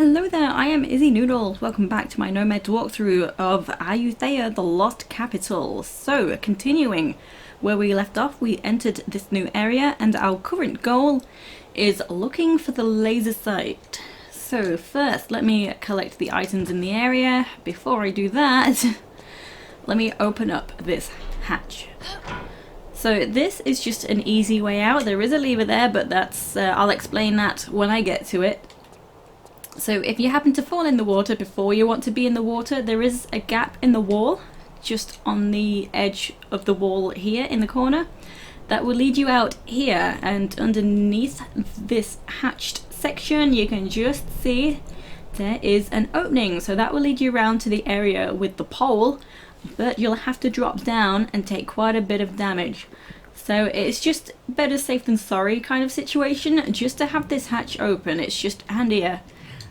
Hello there, I am Izzy Noodles. Welcome back to my Nomads walkthrough of Ayutthaya, the Lost Capital. So, continuing where we left off, we entered this new area and our current goal is looking for the Lasersight. So first, let me collect the items in the area. Before I do that, let me open up this hatch. So this is just an easy way out. There is a lever there, but that's I'll explain that when I get to it. So if you happen to fall in the water before you want to be in the water, there is a gap in the wall, just on the edge of the wall here in the corner, that will lead you out here, and underneath this hatched section you can just see there is an opening. So that will lead you around to the area with the pole, but you'll have to drop down and take quite a bit of damage. So it's just better safe than sorry kind of situation just to have this hatch open. It's just handier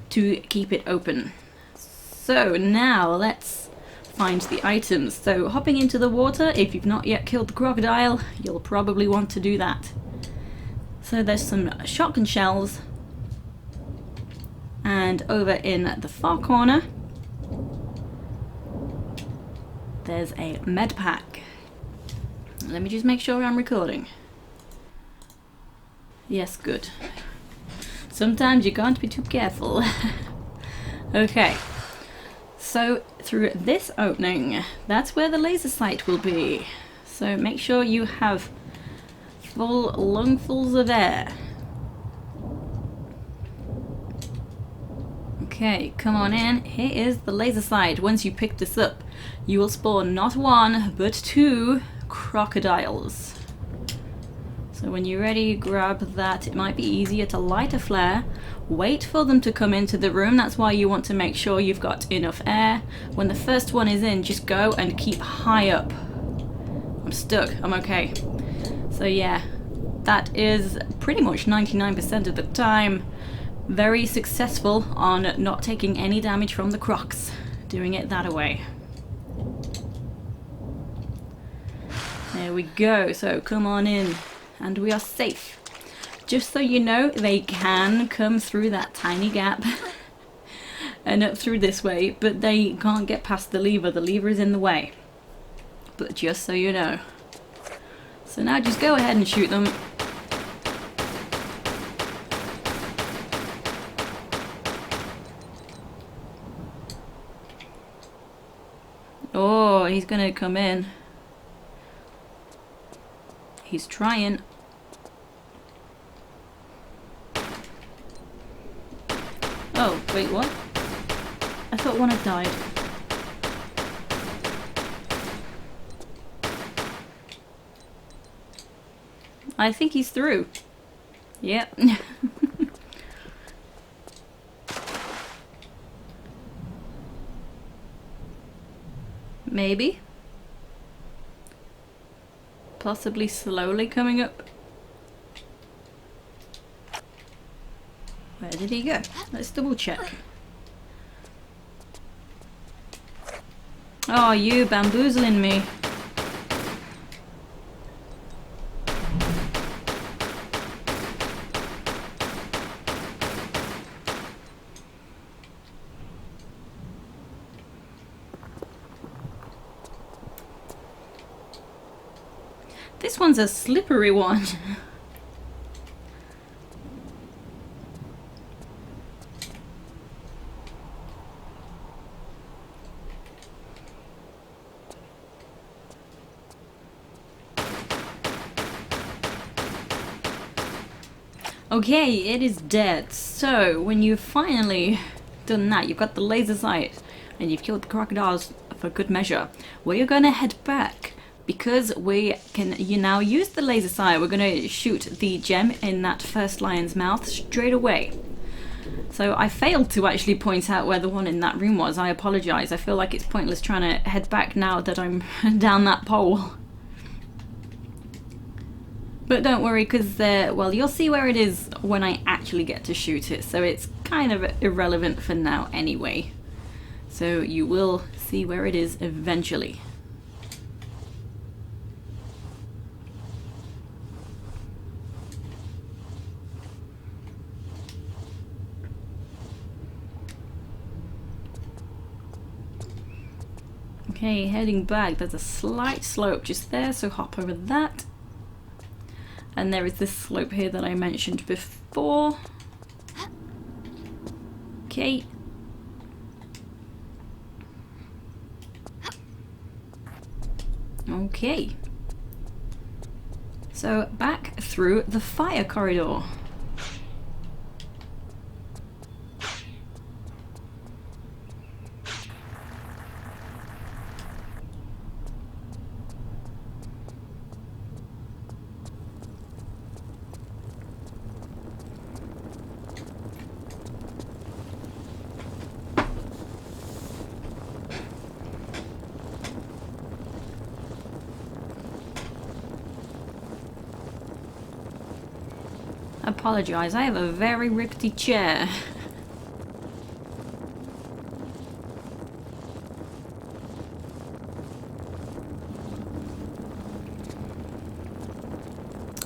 to keep it open. So now let's find the items. So hopping into the water, if you've not yet killed the crocodile, you'll probably want to do that. So there's some shotgun shells, and over in the far corner there's a Medpack. Let me just make sure I'm recording. Yes, good. Sometimes you can't be too careful. Okay, so through this opening, that's where the Lasersight will be. So make sure you have full lungfuls of air. Okay, come on in. Here is the Lasersight. Once you pick this up, you will spawn not one, but two crocodiles. So when you're ready, grab that. It might be easier to light a flare. Wait for them to come into the room. That's why you want to make sure you've got enough air. When the first one is in, just go and keep high up. I'm stuck. I'm okay. So yeah, that is pretty much 99% of the time very successful on not taking any damage from the crocs. Doing it that way. There we go. So come on in. And we are safe. Just so you know, they can come through that tiny gap and up through this way, but they can't get past the lever. The lever is in the way. But just so you know. So now just go ahead and shoot them. Oh, he's gonna come in. He's trying. Oh, wait, what? I thought one had died. I think he's through. Yep. Maybe. Possibly slowly coming up. Where did he go? Let's double check. Oh, you bamboozling me. This one's a slippery one. Okay, it is dead. So, when you've finally done that, you've got the Lasersight, and you've killed the crocodiles for good measure, we're gonna head back, because we can now use the Lasersight. We're gonna shoot the gem in that first lion's mouth straight away. So I failed to actually point out where the one in that room was. I apologize. I feel like it's pointless trying to head back now that I'm down that pole. But don't worry, because, well, you'll see where it is when I actually get to shoot it, so it's kind of irrelevant for now anyway. So you will see where it is eventually. Okay, heading back. There's a slight slope just there, so hop over that. And there is this slope here that I mentioned before. Okay. Okay. So back through the fire corridor. Apologise, I have a very rickety chair.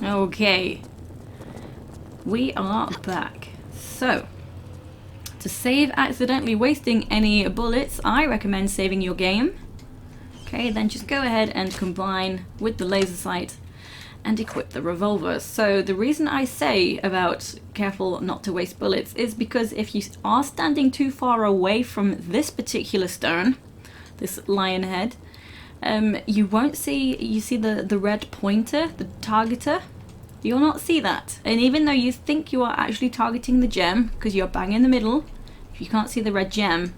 Okay, we are back. So, to save accidentally wasting any bullets, I recommend saving your game. Okay, then just go ahead and combine with the Lasersight and equip the Revolver. So the reason I say about careful not to waste bullets is because if you are standing too far away from this particular stone, this lion head, you won't see, you see the red pointer, the targeter? You'll not see that. And even though you think you are actually targeting the gem, because you're bang in the middle, if you can't see the red gem,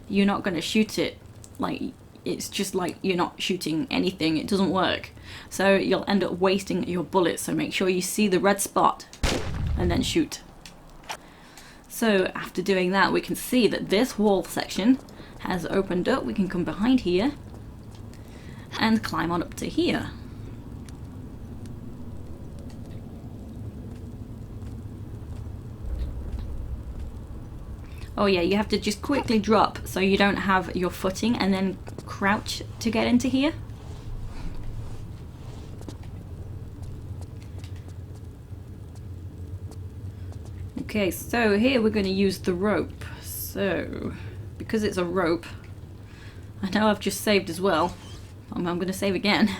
you're not going to shoot it. Like, it's just like you're not shooting anything. It doesn't work. So you'll end up wasting your bullets. So make sure you see the red spot and then shoot. So after doing that, we can see that this wall section has opened up. We can come behind here and climb on up to here. Oh yeah, you have to just quickly drop so you don't have your footing and then crouch to get into here. Okay, so here we're going to use the rope. So, because it's a rope, I know I've just saved as well. I'm going to save again.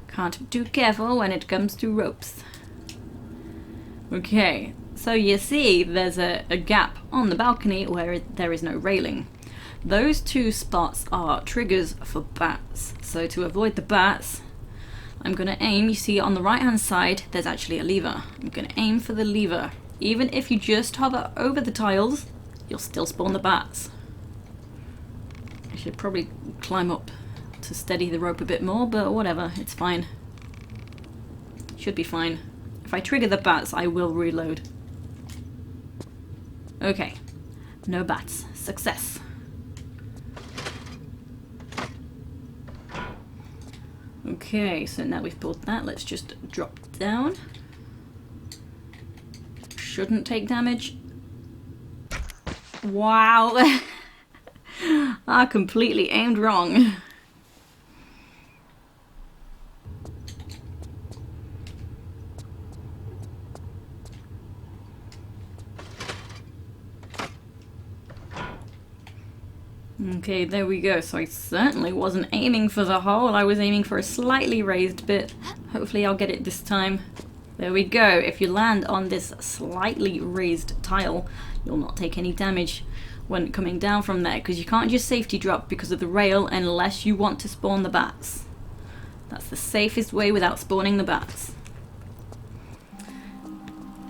Can't be too careful when it comes to ropes. Okay. So you see there's a gap on the balcony where there is no railing. Those two spots are triggers for bats. So to avoid the bats, I'm going to aim. You see on the right hand side there's actually a lever. I'm going to aim for the lever. Even if you just hover over the tiles, you'll still spawn the bats. I should probably climb up to steady the rope a bit more, but whatever, it's fine. Should be fine. If I trigger the bats, I will reload. Okay, no bats. Success. Okay, so now we've pulled that, let's just drop down. Shouldn't take damage. Wow. I completely aimed wrong. Okay, there we go. So I certainly wasn't aiming for the hole. I was aiming for a slightly raised bit. Hopefully I'll get it this time. There we go. If you land on this slightly raised tile, you'll not take any damage when coming down from there, because you can't just safety drop because of the rail unless you want to spawn the bats. That's the safest way without spawning the bats.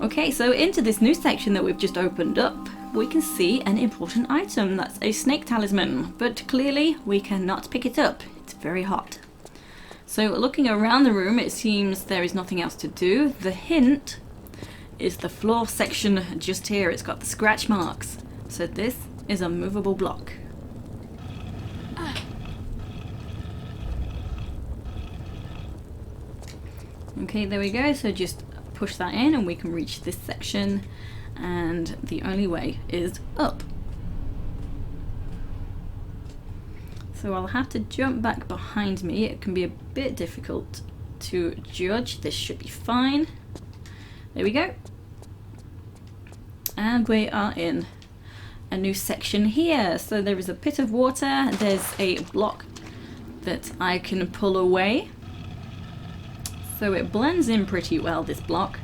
Okay, so into this new section that we've just opened up, we can see an important item. That's a snake talisman, but clearly we cannot pick it up. It's very hot. So looking around the room, it seems there is nothing else to do. The hint is the floor section just here. It's got the scratch marks. So this is a movable block. Okay, there we go. So just push that in and we can reach this section. And the only way is up. So I'll have to jump back behind me. It can be a bit difficult to judge. This should be fine. There we go. And we are in. a new section here. So there is a pit of water, there's a block that I can pull away. So it blends in pretty well, this block.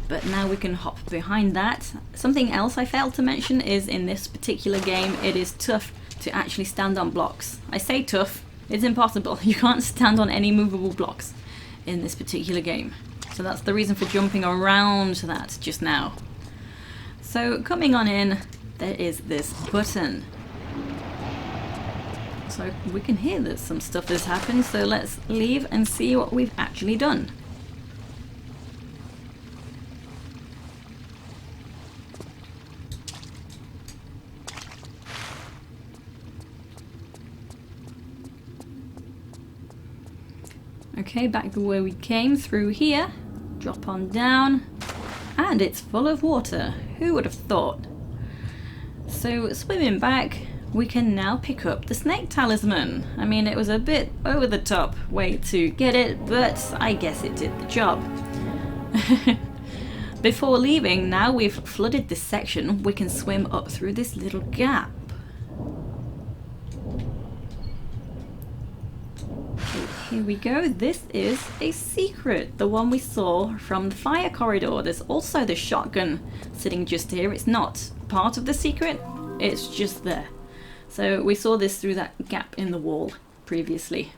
But now we can hop behind that. Something else I failed to mention is in this particular game, it is tough to actually stand on blocks. I say tough, it's impossible. You can't stand on any movable blocks in this particular game. So that's the reason for jumping around that just now. So coming on in, there is this button. So we can hear that some stuff has happened, so let's leave and see what we've actually done. Okay, back to where we came, through here, drop on down, and it's full of water. Who would have thought? So swimming back, we can now pick up the snake talisman. I mean, it was a bit over the top way to get it, but I guess it did the job. Before leaving, now we've flooded this section, we can swim up through this little gap. Here we go, this is a secret, the one we saw from the fire corridor. There's also the shotgun sitting just here. It's not part of the secret, it's just there. So we saw this through that gap in the wall previously.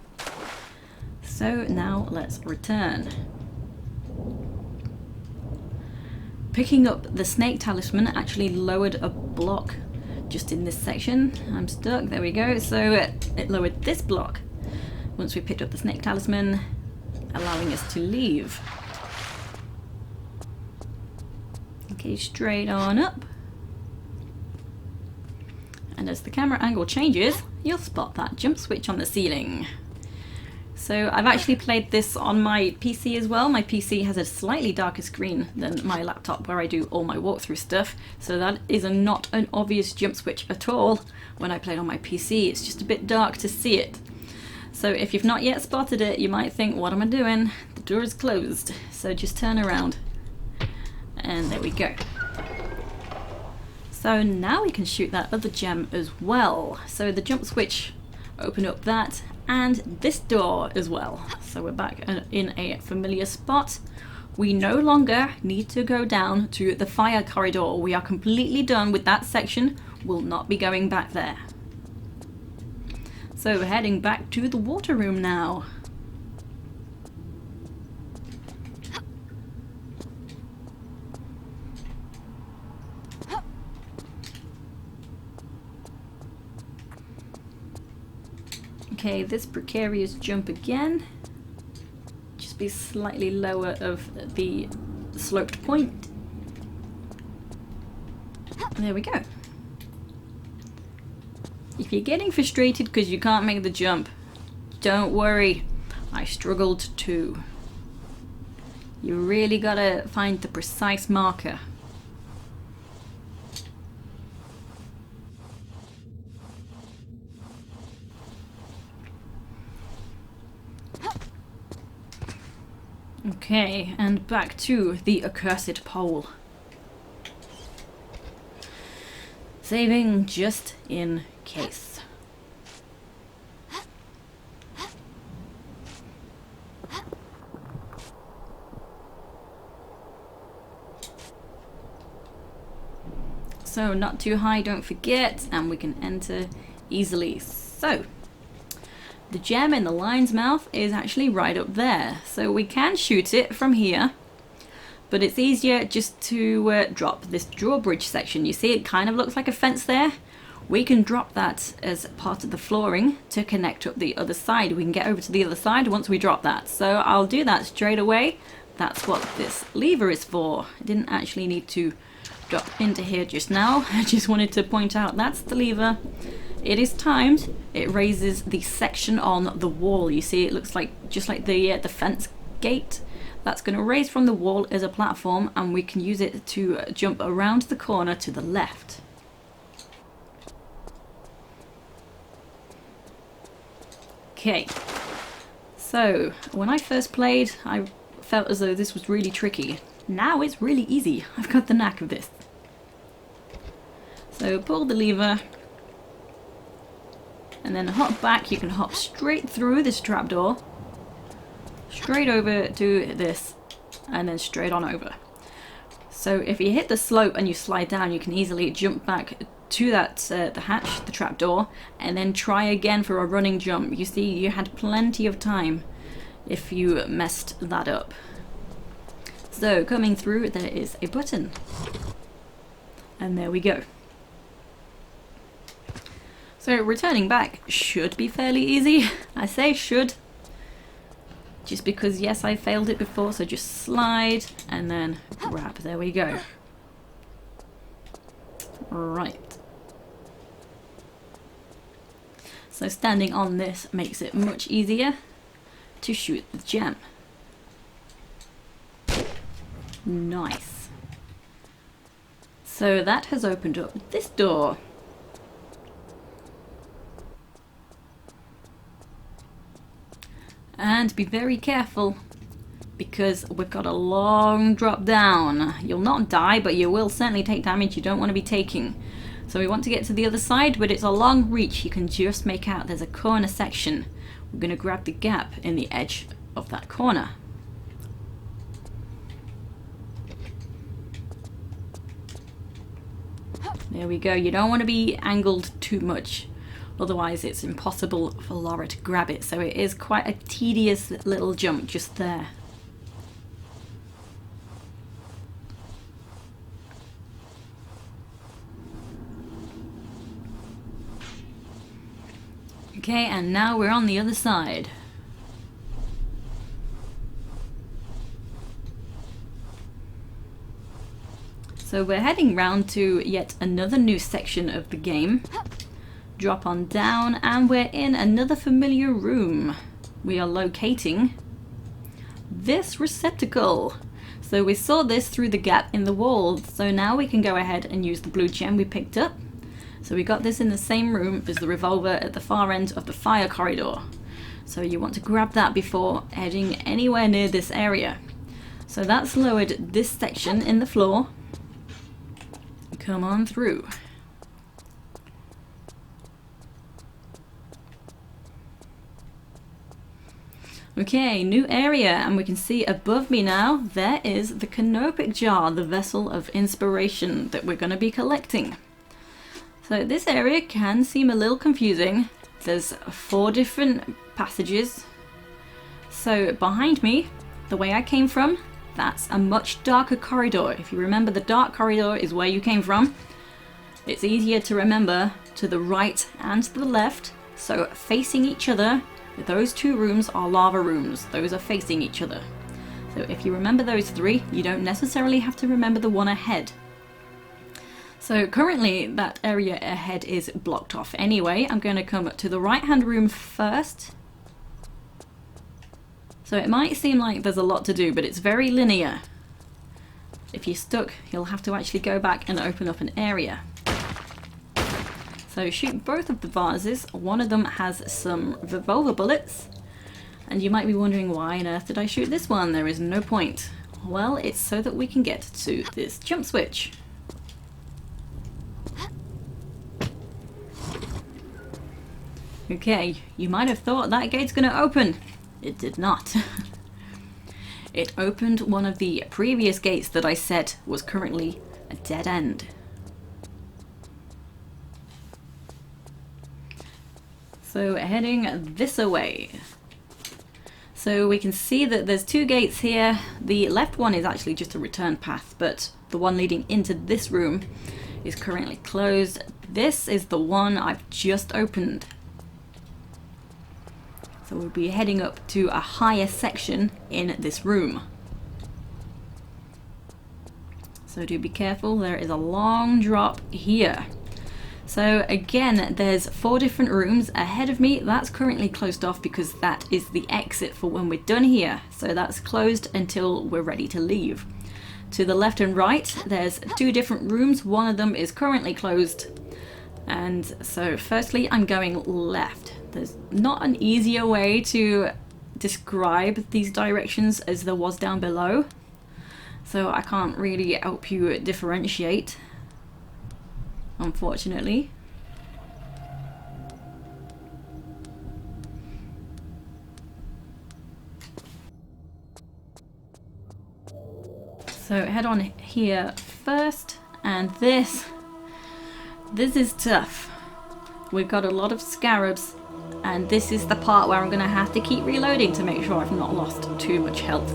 So now let's return. Picking up the snake talisman actually lowered a block just in this section. I'm stuck, there we go. So it lowered this block once we picked up the snake talisman, allowing us to leave. Okay, straight on up. And as the camera angle changes, you'll spot that jump switch on the ceiling. So I've actually played this on my PC as well. My PC has a slightly darker screen than my laptop where I do all my walkthrough stuff. So that is not an obvious jump switch at all when I play on my PC. It's just a bit dark to see it. So if you've not yet spotted it, you might think, what am I doing? The door is closed. So just turn around. And there we go. So now we can shoot that other gem as well. So the jump switch opened up that and this door as well. So we're back in a familiar spot. We no longer need to go down to the fire corridor. We are completely done with that section. We'll not be going back there. So we're heading back to the water room now. Okay, this precarious jump again. Just be slightly lower of the sloped point. There we go. If you're getting frustrated because you can't make the jump, don't worry. I struggled too. You really gotta find the precise marker. Okay, and back to the accursed pole. Saving just in case. So not too high, don't forget, and we can enter easily. So the gem in the lion's mouth is actually right up there, so we can shoot it from here, but it's easier just to drop this drawbridge section. You see it kind of looks like a fence there. We can drop that as part of the flooring to connect up the other side. We can get over to the other side once we drop that, so I'll do that straight away. That's what this lever is for. I didn't actually need to drop into here just now. I just wanted to point out that's the lever. It is timed. It raises the section on the wall. You see, it looks like just like the fence gate. That's going to raise from the wall as a platform, and we can use it to jump around the corner to the left. Okay, so when I first played, I felt as though this was really tricky. Now it's really easy. I've got the knack of this. So pull the lever and then hop back. You can hop straight through this trapdoor, straight over to this, and then straight on over. So if you hit the slope and you slide down, you can easily jump back to that the hatch, the trapdoor, and then try again for a running jump. You see, you had plenty of time if you messed that up. So coming through, there is a button, and there we go. So returning back should be fairly easy. I say should, just because yes, I failed it before, so just slide and then grab. There we go. Right. So standing on this makes it much easier to shoot the gem. Nice. So that has opened up this door. And be very careful, because we've got a long drop down. You'll not die, but you will certainly take damage you don't want to be taking. So we want to get to the other side, but it's a long reach. You can just make out there's a corner section. We're going to grab the gap in the edge of that corner. There we go. You don't want to be angled too much. Otherwise it's impossible for Laura to grab it, so it is quite a tedious little jump just there. Okay, and now we're on the other side. So we're heading round to yet another new section of the game. Drop on down, and we're in another familiar room. We are locating this receptacle. So we saw this through the gap in the wall, so now we can go ahead and use the blue gem we picked up. So we got this in the same room as the revolver at the far end of the fire corridor. So you want to grab that before heading anywhere near this area. So that's lowered this section in the floor. Come on through. Okay, new area, and we can see above me now, there is the canopic jar, the vessel of inspiration that we're going to be collecting. So this area can seem a little confusing. There's 4 different passages. So behind me, the way I came from, that's a much darker corridor. If you remember, the dark corridor is where you came from. It's easier to remember to the right and to the left, so facing each other. Those 2 rooms are lava rooms. Those are facing each other. So if you remember those 3, you don't necessarily have to remember the one ahead. So currently that area ahead is blocked off anyway. I'm going to come to the right hand room first. So it might seem like there's a lot to do, but it's very linear. If you're stuck, you'll have to actually go back and open up an area. So shoot both of the vases. One of them has some revolver bullets, and you might be wondering, why on earth did I shoot this one? There is no point. Well, it's so that we can get to this jump switch. Okay, you might have thought that gate's gonna open. It did not. It opened one of the previous gates that I said was currently a dead end. So heading this way. So we can see that there's 2 gates here. The left one is actually just a return path, but the one leading into this room is currently closed. This is the one I've just opened. So we'll be heading up to a higher section in this room. So do be careful, there is a long drop here. So again, there's 4 different rooms ahead of me. That's currently closed off because that is the exit for when we're done here. So that's closed until we're ready to leave. To the left and right, there's 2 different rooms. One of them is currently closed. And so firstly, I'm going left. There's not an easier way to describe these directions as there was down below. So I can't really help you differentiate. unfortunately. So head on here first, and this is tough. We've got a lot of scarabs, and this is the part where I'm going to have to keep reloading to make sure I've not lost too much health.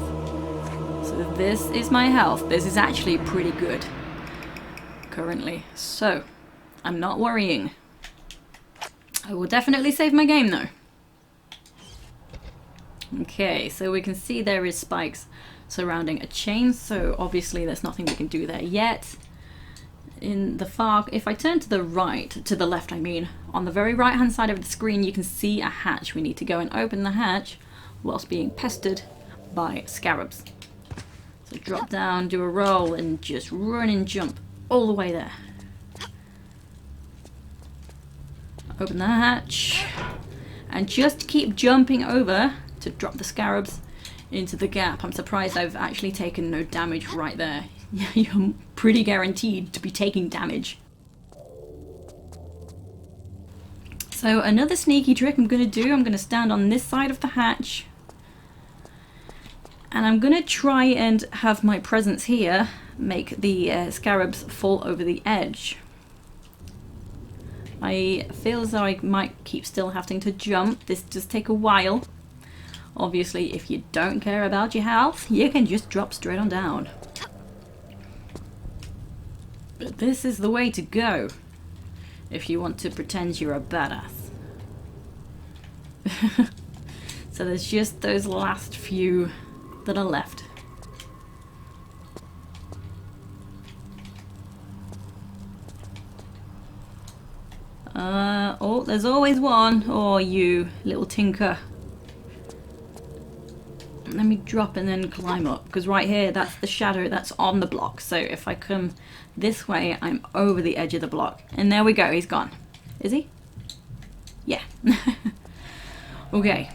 So this is my health. This is actually pretty good currently, so I'm not worrying. I will definitely save my game though. Okay, so we can see there is spikes surrounding a chain, so obviously there's nothing we can do there yet. In the far, if I turn to the right, to the left I mean, on the very right hand side of the screen you can see a hatch. We need to go and open the hatch whilst being pestered by scarabs. So drop down, do a roll, and just run and jump all the way there. Open the hatch, and just keep jumping over to drop the scarabs into the gap. I'm surprised I've actually taken no damage right there. You're pretty guaranteed to be taking damage. So another sneaky trick I'm going to stand on this side of the hatch, and I'm going to try and have my presence here make the scarabs fall over the edge. I feel as though I might keep still having to jump. This does take a while. Obviously, if you don't care about your health, you can just drop straight on down. But this is the way to go if you want to pretend you're a badass. So there's just those last few that are left. Oh, there's always one. Oh, you little tinker. Let me drop and then climb up, because right here, that's the shadow that's on the block. So if I come this way, I'm over the edge of the block. And there we go, he's gone. Is he? Yeah. Okay.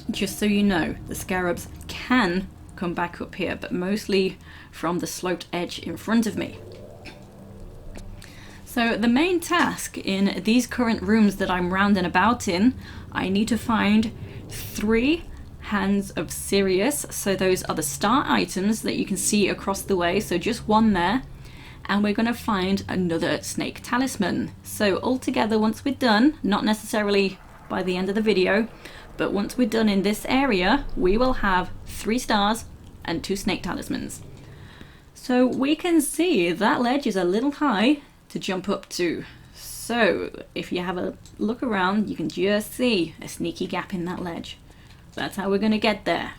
Just so you know, the scarabs can come back up here, but mostly from the sloped edge in front of me. So the main task in these current rooms that I'm rounding about in, I need to find 3 hands of Sirius. So those are the star items that you can see across the way, so just one there. And we're going to find another snake talisman. So altogether, once we're done, not necessarily by the end of the video, but once we're done in this area, we will have 3 stars and 2 snake talismans. So we can see that ledge is a little high to jump up to. So if you have a look around, you can just see a sneaky gap in that ledge. That's how we're going to get there.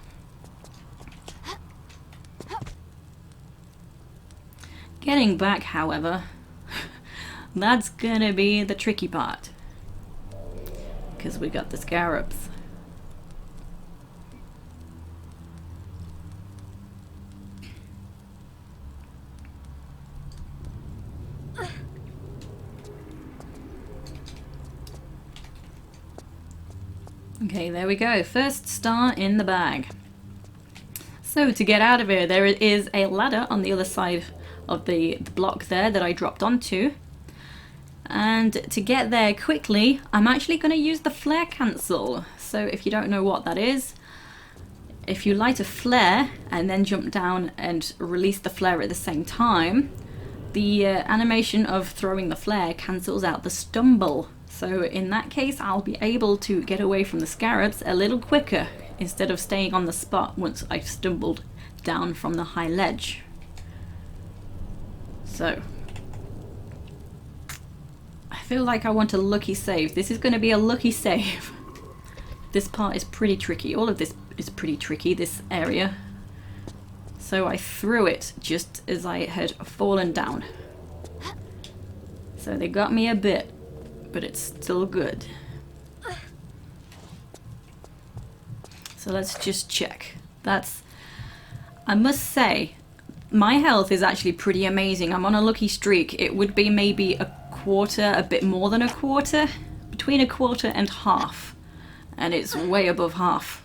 Getting back, however, that's going to be the tricky part, because we got the scarabs. Okay, there we go. First star in the bag. So to get out of here, there is a ladder on the other side of the block there that I dropped onto. And to get there quickly, I'm actually going to use the flare cancel. So if you don't know what that is, if you light a flare and then jump down and release the flare at the same time, the animation of throwing the flare cancels out the stumble. So in that case, I'll be able to get away from the scarabs a little quicker instead of staying on the spot once I've stumbled down from the high ledge. So I feel like I want a lucky save. This is going to be a lucky save. This part is pretty tricky. All of this is pretty tricky, this area. So I threw it just as I had fallen down. So they got me a bit, but it's still good. So let's just check. I must say, my health is actually pretty amazing. I'm on a lucky streak. It would be maybe a quarter, a bit more than a quarter, between a quarter and half. And it's way above half.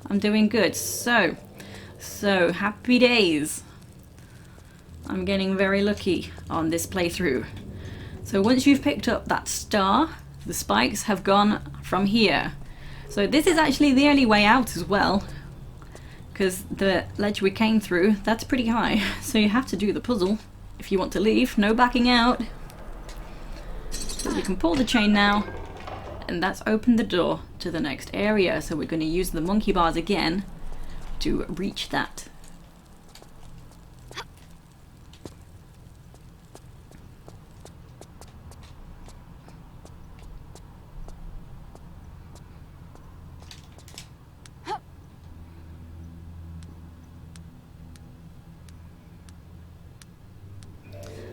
I'm doing good. So happy days. I'm getting very lucky on this playthrough. So once you've picked up that star, the spikes have gone from here. So this is actually the only way out as well, because the ledge we came through, that's pretty high. So you have to do the puzzle if you want to leave. No backing out. So we can pull the chain now, and that's opened the door to the next area. So we're going to use the monkey bars again to reach that.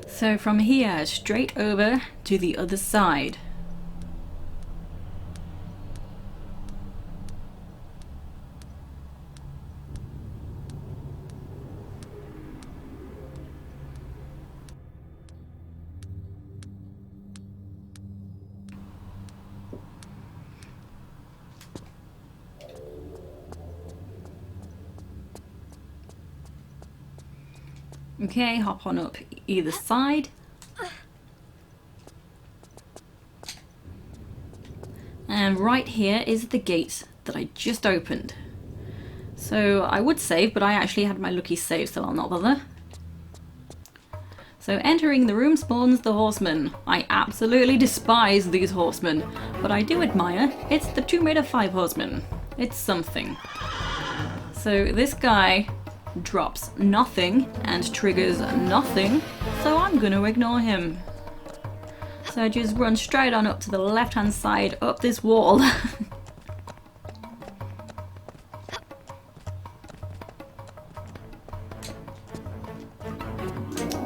So from here, straight over to the other side. Okay, hop on up either side. And right here is the gate that I just opened. So I would save, but I actually had my lucky save, so I'll not bother. So entering the room spawns the horsemen. I absolutely despise these horsemen, but I do admire. It's the 2m5 horsemen. It's something. So this guy drops nothing and triggers nothing, so I'm gonna ignore him. So I just run straight on up to the left hand side up this wall.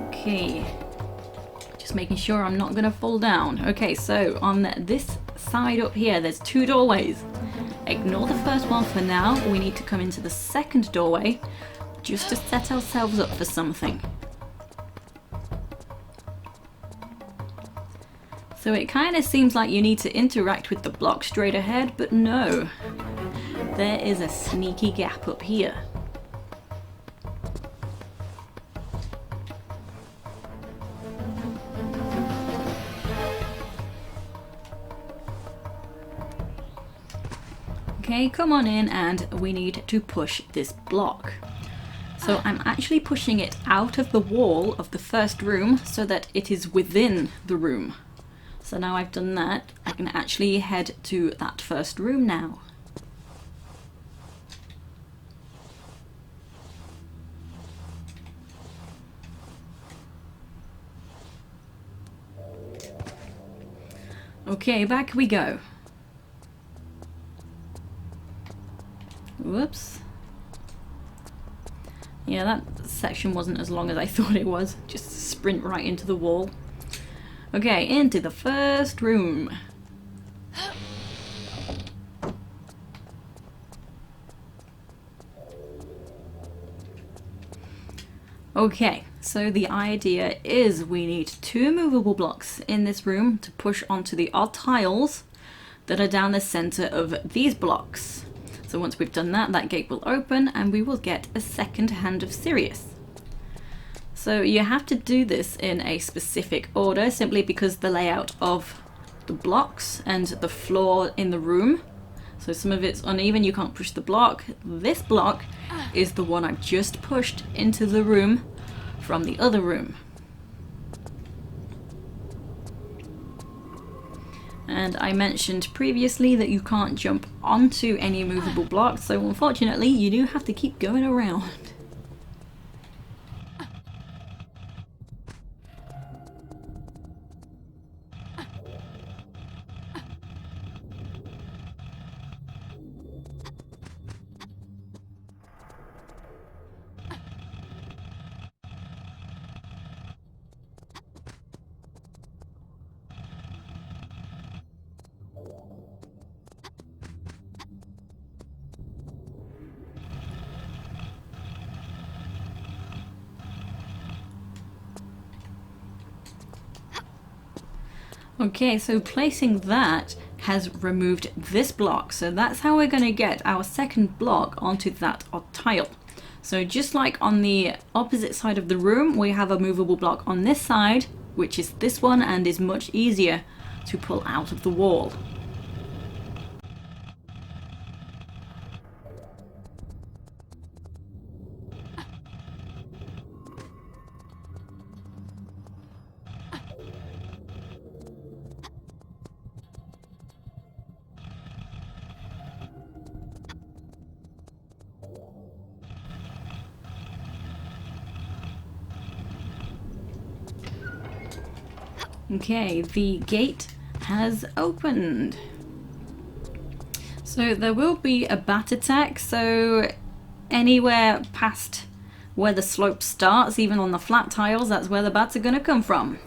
Okay, just making sure I'm not gonna fall down. Okay, so on this side up here there's 2 doorways. Ignore the first one for now. We need to come into the second doorway just to set ourselves up for something. So it kind of seems like you need to interact with the block straight ahead, but no. There is a sneaky gap up here. Okay, come on in, and we need to push this block. So I'm actually pushing it out of the wall of the first room so that it is within the room. So now I've done that, I can actually head to that first room now. Okay, back we go. Whoops. Yeah, that section wasn't as long as I thought it was. Just sprint right into the wall. Okay, into the first room. Okay, so the idea is we need 2 movable blocks in this room to push onto the odd tiles that are down the center of these blocks. So once we've done that, that gate will open and we will get a second hand of Sirius. So you have to do this in a specific order simply because the layout of the blocks and the floor in the room. So some of it's uneven, you can't push the block. This block is the one I've just pushed into the room from the other room. And I mentioned previously that you can't jump onto any movable blocks, so unfortunately you do have to keep going around. Okay, so placing that has removed this block, so that's how we're going to get our second block onto that odd tile. So just like on the opposite side of the room, we have a movable block on this side, which is this one and is much easier to pull out of the wall. Okay, the gate has opened. So there will be a bat attack, so anywhere past where the slope starts, even on the flat tiles, that's where the bats are going to come from.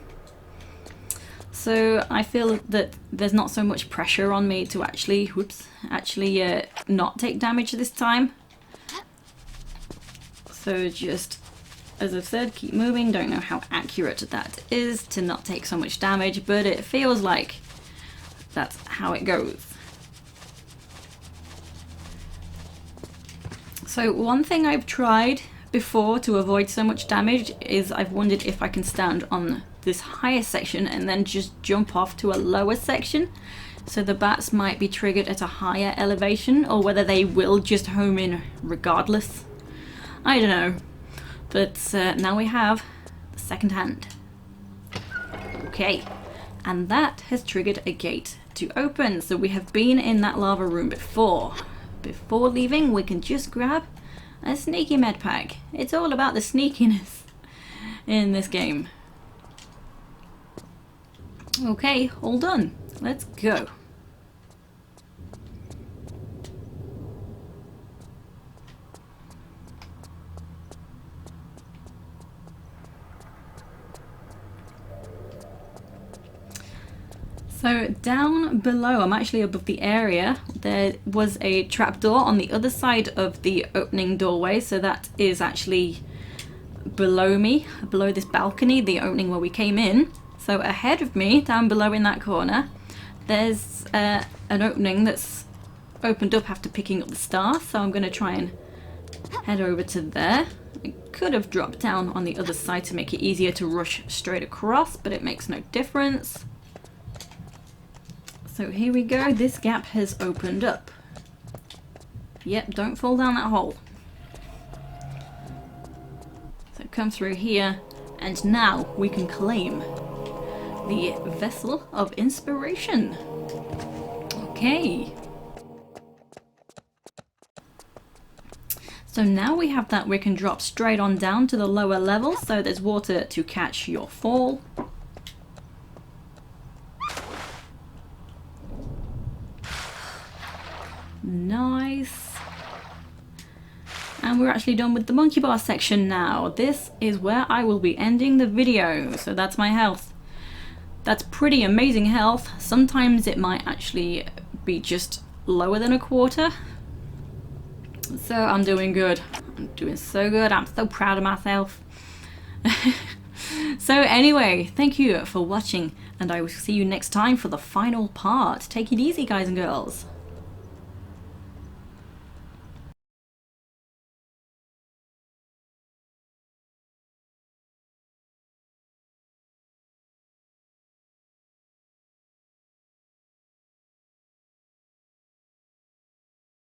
So I feel that there's not so much pressure on me to actually not take damage this time. So just, as I've said, keep moving. Don't know how accurate that is to not take so much damage, but it feels like that's how it goes. So one thing I've tried before to avoid so much damage is I've wondered if I can stand on this higher section and then just jump off to a lower section, so the bats might be triggered at a higher elevation, or whether they will just home in regardless. I don't know. But now we have the second hand. Okay, and that has triggered a gate to open. So we have been in that lava room before. Before leaving, we can just grab a sneaky medpack. It's all about the sneakiness in this game. Okay, all done. Let's go. So down below, I'm actually above the area, there was a trapdoor on the other side of the opening doorway, so that is actually below me, below this balcony, the opening where we came in. So ahead of me, down below in that corner, there's an opening that's opened up after picking up the star, so I'm going to try and head over to there. I could have dropped down on the other side to make it easier to rush straight across, but it makes no difference. So here we go, this gap has opened up. Yep, don't fall down that hole. So come through here, and now we can claim the Vessel of Inspiration. Okay. So now we have that, we can drop straight on down to the lower level, so there's water to catch your fall. Nice. And we're actually done with the monkey bar section now. This is where I will be ending the video. So that's my health. That's pretty amazing health. Sometimes it might actually be just lower than a quarter. So I'm doing good. I'm doing so good. I'm so proud of myself. So anyway, thank you for watching, and I will see you next time for the final part. Take it easy, guys and girls.